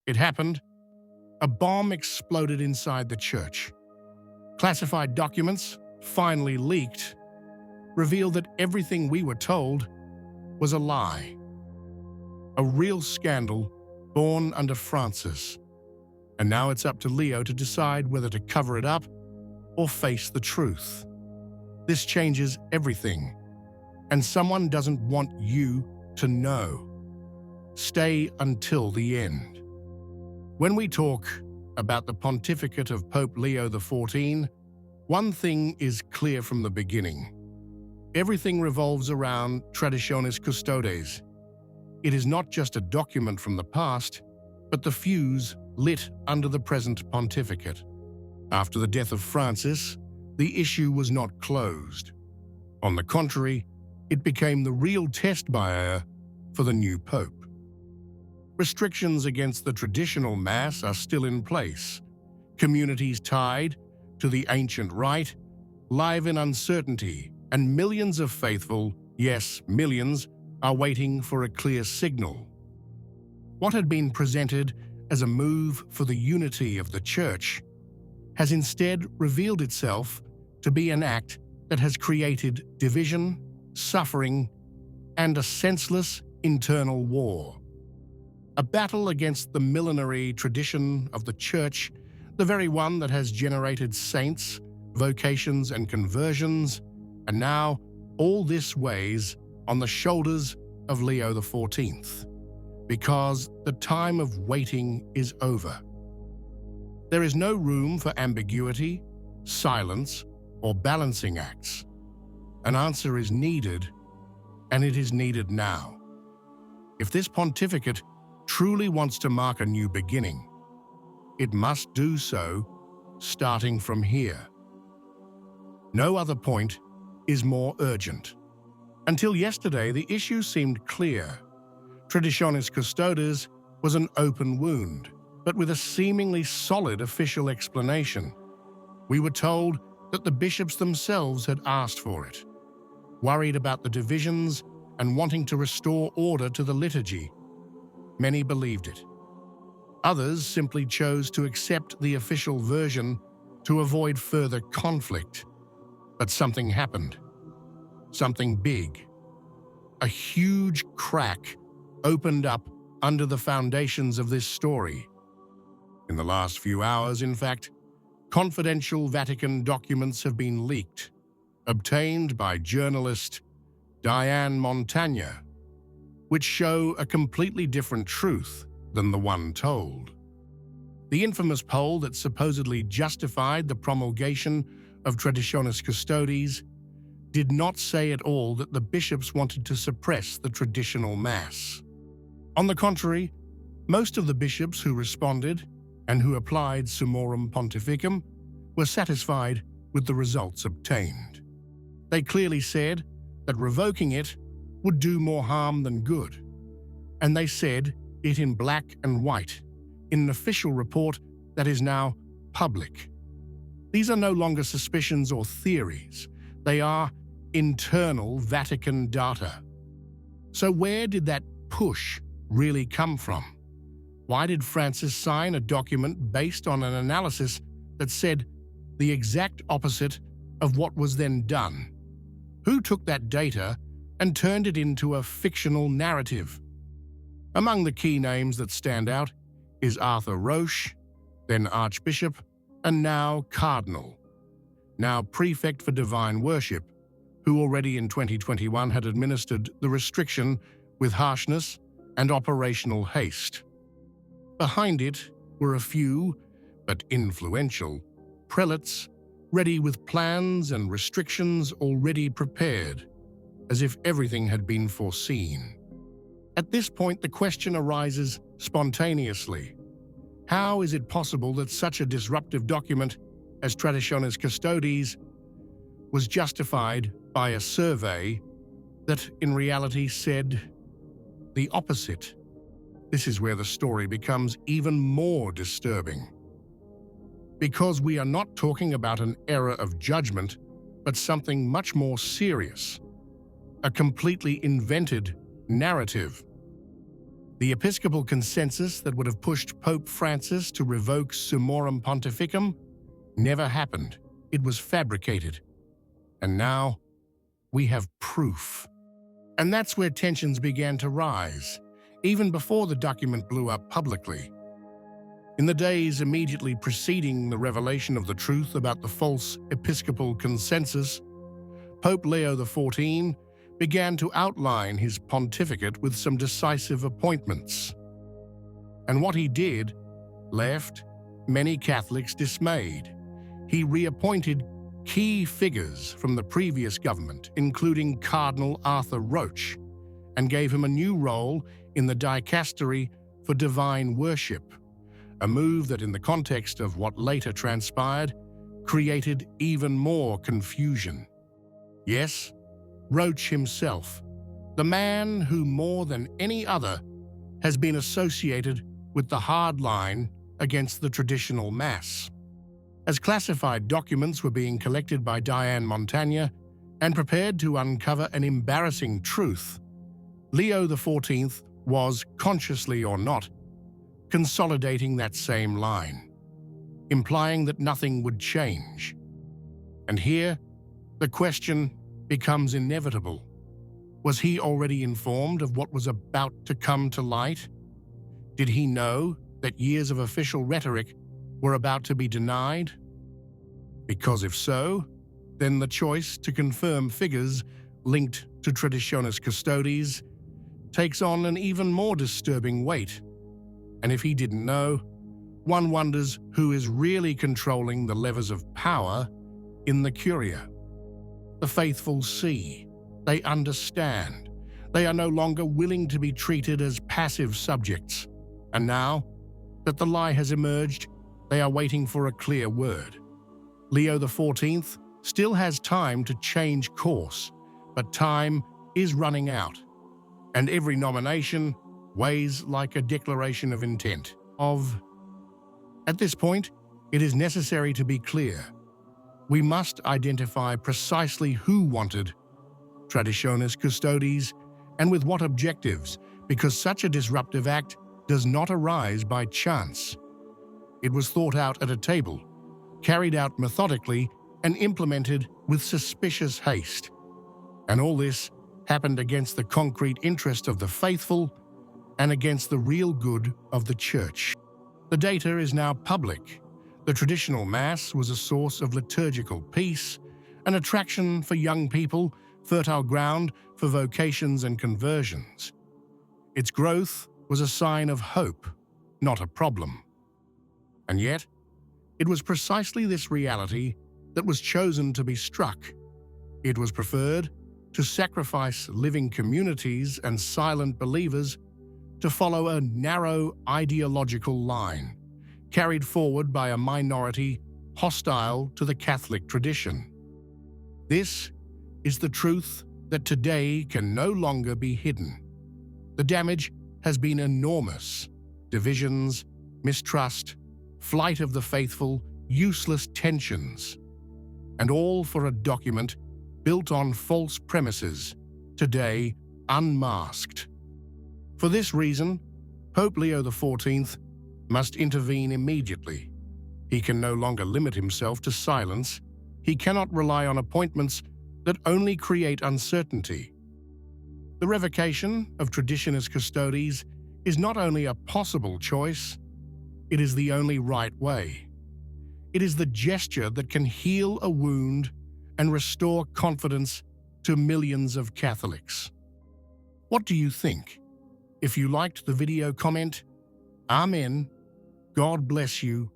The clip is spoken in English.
It happened. A bomb exploded inside the church. Classified documents, finally leaked, revealed that everything we were told was a lie. A real scandal born under Francis. And now it's up to Leo to decide whether to cover it up or face the truth. This changes everything, and someone doesn't want you to know. Stay until the end. When we talk about the pontificate of Pope Leo XIV, one thing is clear from the beginning. Everything revolves around Traditionis Custodes. It is not just a document from the past, but the fuse lit under the present pontificate. After the death of Francis, the issue was not closed. On the contrary, it became the real test buyer for the new pope. Restrictions against the traditional Mass are still in place. Communities tied to the ancient rite live in uncertainty, and millions of faithful, yes, millions, are waiting for a clear signal. What had been presented as a move for the unity of the Church has instead revealed itself to be an act that has created division, suffering, and a senseless internal war. A battle against the millenary tradition of the Church, the very one that has generated saints, vocations, and conversions, and now all this weighs on the shoulders of Leo XIV, because the time of waiting is over. There is no room for ambiguity, silence, or balancing acts. An answer is needed, and it is needed now. If this pontificate truly wants to mark a new beginning, it must do so starting from here. No other point is more urgent. Until yesterday, the issue seemed clear. Traditionis Custodes was an open wound, but with a seemingly solid official explanation. We were told that the bishops themselves had asked for it, worried about the divisions and wanting to restore order to the liturgy. Many believed it. Others simply chose to accept the official version to avoid further conflict. But something happened. Something big. A huge crack opened up under the foundations of this story. In the last few hours, in fact, confidential Vatican documents have been leaked, obtained by journalist Diane Montagna, which show a completely different truth than the one told. The infamous poll that supposedly justified the promulgation of Traditionis Custodes did not say at all that the bishops wanted to suppress the traditional Mass. On the contrary, most of the bishops who responded and who applied Summorum Pontificum were satisfied with the results obtained. They clearly said that revoking it would do more harm than good, and they said it in black and white in an official report that is now public. These are no longer suspicions or theories. They are internal Vatican data. So where did that push really come from? Why did Francis sign a document based on an analysis that said the exact opposite of what was then done? Who took that data and turned it into a fictional narrative? Among the key names that stand out is Arthur Roche, then Archbishop, and now Cardinal, now Prefect for Divine Worship, who already in 2021 had administered the restriction with harshness and operational haste. Behind it were a few, but influential, prelates ready with plans and restrictions already prepared, as if everything had been foreseen. At this point, the question arises spontaneously. How is it possible that such a disruptive document as Traditionis Custodes was justified by a survey that in reality said the opposite? This is where the story becomes even more disturbing. Because we are not talking about an error of judgment, but something much more serious, a completely invented narrative. The episcopal consensus that would have pushed Pope Francis to revoke Summorum Pontificum never happened. It was fabricated. And now we have proof. And that's where tensions began to rise, even before the document blew up publicly. In the days immediately preceding the revelation of the truth about the false episcopal consensus, Pope Leo XIV began to outline his pontificate with some decisive appointments. And what he did left many Catholics dismayed. He reappointed key figures from the previous government, including Cardinal Arthur Roche, and gave him a new role in the dicastery for divine worship, a move that, in the context of what later transpired, created even more confusion. Yes, Roche himself, the man who more than any other has been associated with the hard line against the traditional Mass. As classified documents were being collected by Diane Montagna and prepared to uncover an embarrassing truth, Leo XIV was, consciously or not, consolidating that same line, implying that nothing would change. And here, the question becomes inevitable. Was he already informed of what was about to come to light? Did he know that years of official rhetoric were about to be denied? Because if so, then the choice to confirm figures linked to Traditionis Custodes takes on an even more disturbing weight. And if he didn't know, one wonders who is really controlling the levers of power in the Curia. The faithful see, they understand, they are no longer willing to be treated as passive subjects. And now that the lie has emerged, they are waiting for a clear word. Leo XIV still has time to change course, but time is running out, and every nomination weighs like a declaration of intent. At this point, it is necessary to be clear. We must identify precisely who wanted Traditionis Custodes and with what objectives, because such a disruptive act does not arise by chance. It was thought out at a table, carried out methodically, and implemented with suspicious haste. And all this happened against the concrete interest of the faithful and against the real good of the Church. The data is now public. The traditional Mass was a source of liturgical peace, an attraction for young people, fertile ground for vocations and conversions. Its growth was a sign of hope, not a problem. And yet, it was precisely this reality that was chosen to be struck. It was preferred to sacrifice living communities and silent believers to follow a narrow ideological line, carried forward by a minority hostile to the Catholic tradition. This is the truth that today can no longer be hidden. The damage has been enormous. Divisions, mistrust, flight of the faithful, useless tensions, and all for a document built on false premises, today unmasked. For this reason, Pope Leo XIV must intervene immediately. He can no longer limit himself to silence. He cannot rely on appointments that only create uncertainty. The revocation of Traditionis Custodes is not only a possible choice, it is the only right way. It is the gesture that can heal a wound and restore confidence to millions of Catholics. What do you think? If you liked the video, comment, Amen. God bless you.